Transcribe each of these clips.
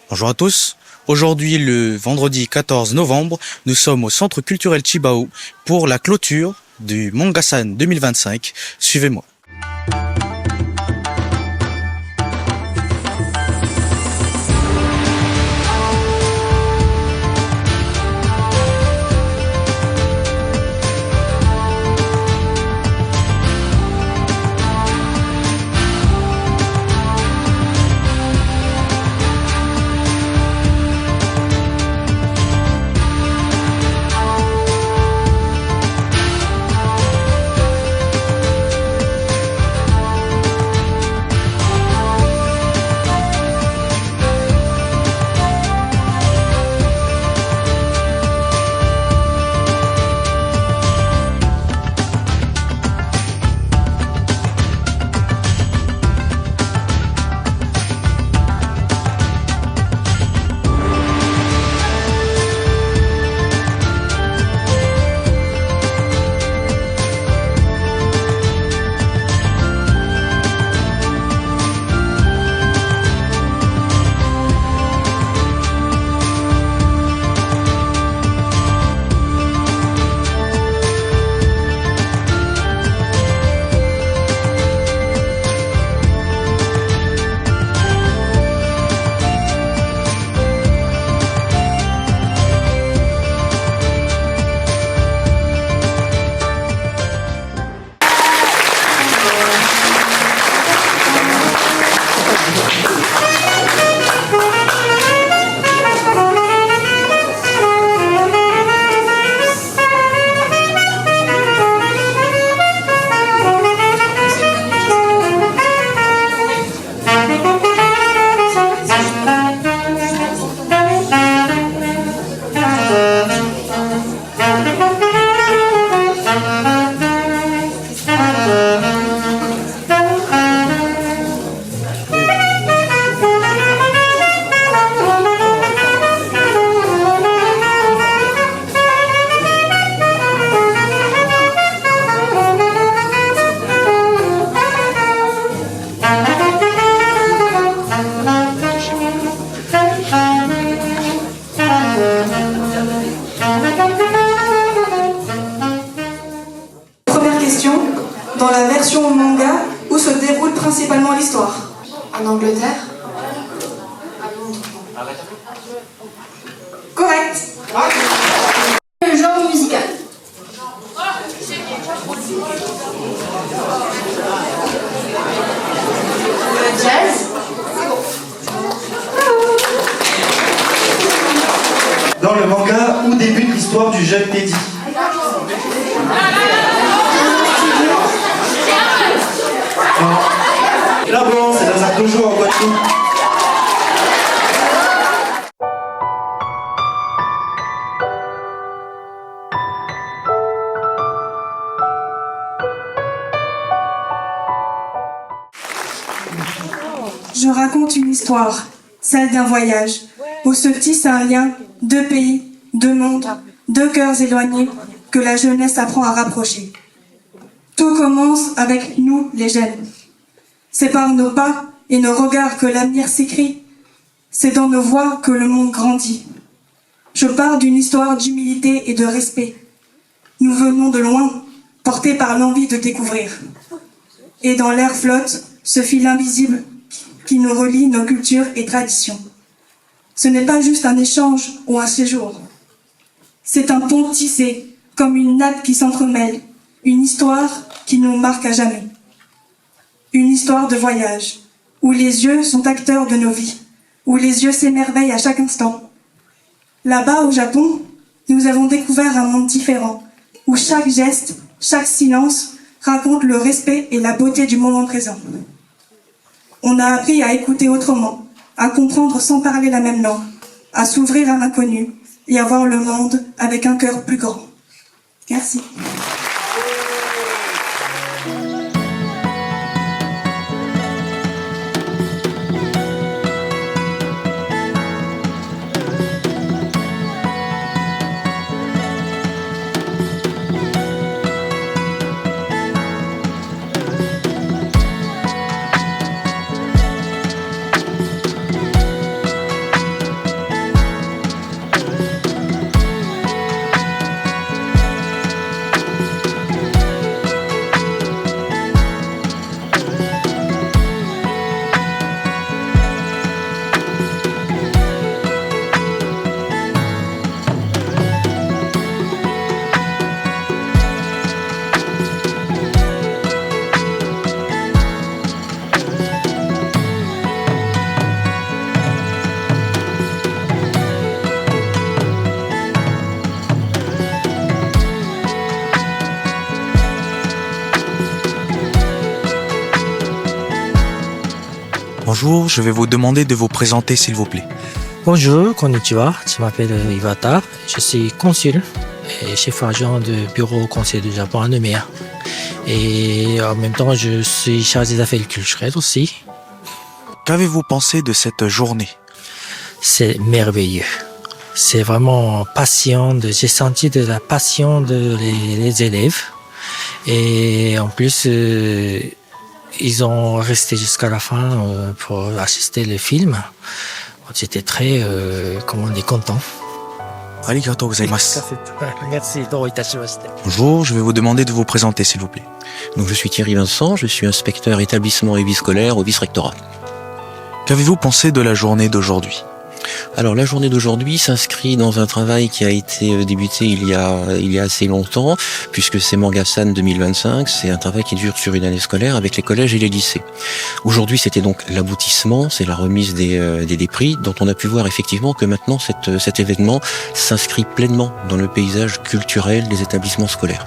Bonjour à tous. Aujourd'hui, le vendredi 14 novembre, nous sommes au Centre culturel Chibao pour la clôture du Mangasan 2025. Suivez-moi. Première question, dans la version manga, où se déroule principalement l'histoire? En Angleterre? À Londres. Correct. Le genre musical. Le jazz. Dans le manga, où débute l'histoire du jeune Teddy? Là-bas, c'est dans un dojo en Guadeloupe. Je raconte une histoire, celle d'un voyage, où se tisse un lien, deux pays, deux mondes, deux cœurs éloignés, que la jeunesse apprend à rapprocher. Tout commence avec nous, les jeunes. C'est par nos pas et nos regards que l'avenir s'écrit. C'est dans nos voix que le monde grandit. Je pars d'une histoire d'humilité et de respect. Nous venons de loin, portés par l'envie de découvrir. Et dans l'air flotte ce fil invisible qui nous relie nos cultures et traditions. Ce n'est pas juste un échange ou un séjour. C'est un pont tissé, comme une nappe qui s'entremêle, une histoire qui nous marque à jamais. Une histoire de voyage, où les yeux sont acteurs de nos vies, où les yeux s'émerveillent à chaque instant. Là-bas, au Japon, nous avons découvert un monde différent, où chaque geste, chaque silence raconte le respect et la beauté du moment présent. On a appris à écouter autrement, à comprendre sans parler la même langue, à s'ouvrir à l'inconnu et à voir le monde avec un cœur plus grand. Merci. Bonjour, je vais vous demander de vous présenter s'il vous plaît. Bonjour, konnichiwa, je m'appelle Iwata, je suis consul et chef adjoint du bureau au Conseil du Japon à Nouméa. Et en même temps, je suis chargé des affaires culturelles aussi. Qu'avez-vous pensé de cette journée? C'est merveilleux. C'est vraiment passion. J'ai senti de la passion les élèves. Et en plus, ils ont resté jusqu'à la fin pour assister le film. J'étais très, content. Arigatou gozaimasu. Merci, do itashimashite. Bonjour, je vais vous demander de vous présenter s'il vous plaît. Donc je suis Thierry Vincent, je suis inspecteur établissement et vie scolaire au vice-rectorat. Qu'avez-vous pensé de la journée d'aujourd'hui? Alors la journée d'aujourd'hui s'inscrit dans un travail qui a été débuté il y a assez longtemps, puisque c'est Mangasan 2025, c'est un travail qui dure sur une année scolaire avec les collèges et les lycées. Aujourd'hui c'était donc l'aboutissement, c'est la remise des prix, dont on a pu voir effectivement que maintenant cet événement s'inscrit pleinement dans le paysage culturel des établissements scolaires.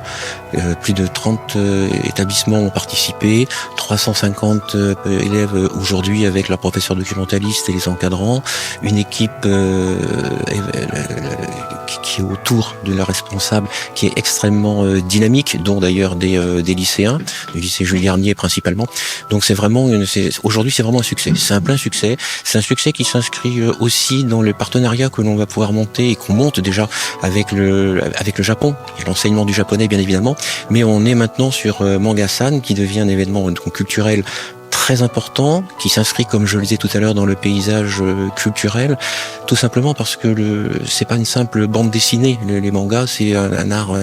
Plus de 30 établissements ont participé, 350 élèves aujourd'hui avec leurs professeurs documentalistes et les encadrants, une équipe qui est autour de la responsable, qui est extrêmement dynamique, dont d'ailleurs des lycéens, du lycée Jules Garnier principalement. Donc aujourd'hui c'est vraiment un succès, c'est un plein succès, c'est un succès qui s'inscrit aussi dans le partenariat que l'on va pouvoir monter et qu'on monte déjà avec le Japon, et l'enseignement du japonais bien évidemment, mais on est maintenant sur Mangasan qui devient un événement culturel très important, qui s'inscrit, comme je le disais tout à l'heure, dans le paysage culturel, tout simplement parce que c'est pas une simple bande dessinée. Les mangas, c'est un art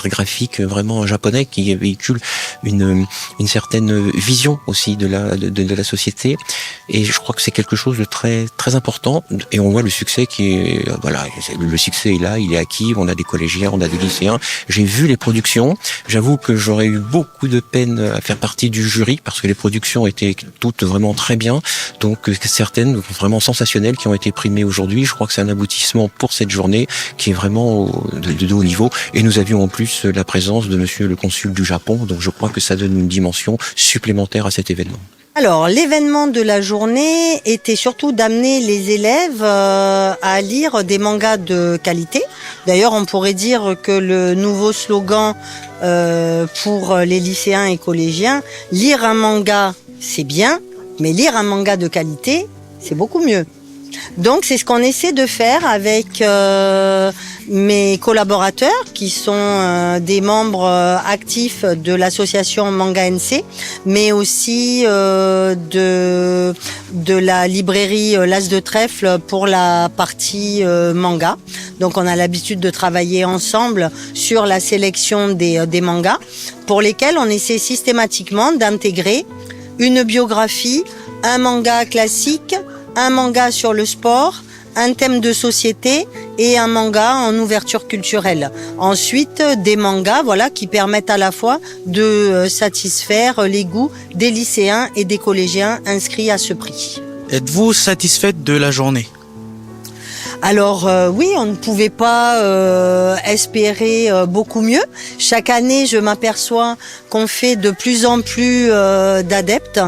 graphique vraiment japonais qui véhicule une certaine vision aussi de la société. Et je crois que c'est quelque chose de très très important. Et on voit le succès le succès est là, il est acquis. On a des collégiens, on a des lycéens. J'ai vu les productions. J'avoue que j'aurais eu beaucoup de peine à faire partie du jury parce que les productions étaient toutes vraiment très bien, donc certaines vraiment sensationnelles qui ont été primées aujourd'hui. Je crois que c'est un aboutissement pour cette journée qui est vraiment de haut niveau, et nous avions en plus la présence de monsieur le consul du Japon, donc je crois que ça donne une dimension supplémentaire à cet événement. Alors, l'événement de la journée était surtout d'amener les élèves à lire des mangas de qualité. D'ailleurs, on pourrait dire que le nouveau slogan pour les lycéens et collégiens, lire un manga, c'est bien, mais lire un manga de qualité, c'est beaucoup mieux. Donc c'est ce qu'on essaie de faire avec mes collaborateurs qui sont des membres actifs de l'association Manga NC, mais aussi de la librairie L'As de Trèfle pour la partie manga. Donc on a l'habitude de travailler ensemble sur la sélection des mangas pour lesquels on essaie systématiquement d'intégrer une biographie, un manga classique, un manga sur le sport, un thème de société et un manga en ouverture culturelle. Ensuite, des mangas, qui permettent à la fois de satisfaire les goûts des lycéens et des collégiens inscrits à ce prix. Êtes-vous satisfaite de la journée? Alors oui, on ne pouvait pas espérer beaucoup mieux. Chaque année, je m'aperçois qu'on fait de plus en plus d'adeptes.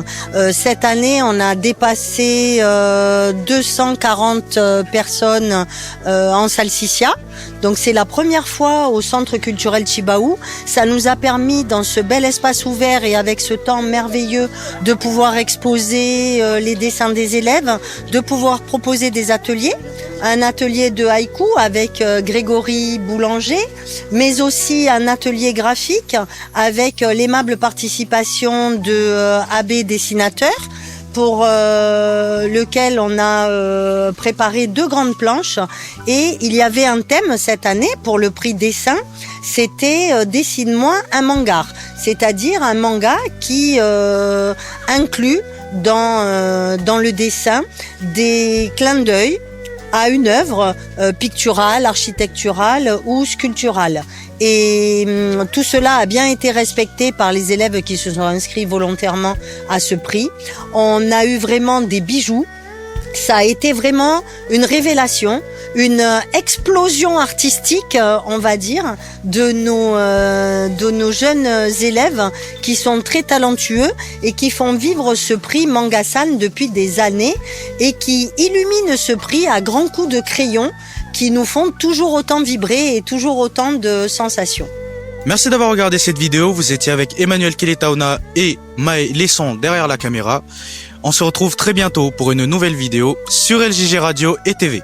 Cette année, on a dépassé 240 personnes en salsiccia. Donc c'est la première fois au Centre culturel Chibaou. Ça nous a permis, dans ce bel espace ouvert et avec ce temps merveilleux, de pouvoir exposer les dessins des élèves, de pouvoir proposer des ateliers. Un atelier de haïku avec Grégory Boulanger, mais aussi un atelier graphique avec l'aimable participation de AB Dessinateur, pour lequel on a préparé 2 grandes planches, et il y avait un thème cette année pour le prix dessin, c'était dessine-moi un manga, c'est-à-dire un manga qui inclut dans le dessin des clins d'œil à une œuvre picturale, architecturale ou sculpturale. Et tout cela a bien été respecté par les élèves qui se sont inscrits volontairement à ce prix. On a eu vraiment des bijoux Ça a été vraiment une révélation, une explosion artistique, on va dire, de nos jeunes élèves qui sont très talentueux et qui font vivre ce prix Mangasan depuis des années et qui illuminent ce prix à grands coups de crayon qui nous font toujours autant vibrer et toujours autant de sensations. Merci d'avoir regardé cette vidéo. Vous étiez avec Emmanuel Keletaona et Maë Lesson derrière la caméra. On se retrouve très bientôt pour une nouvelle vidéo sur LJG Radio et TV.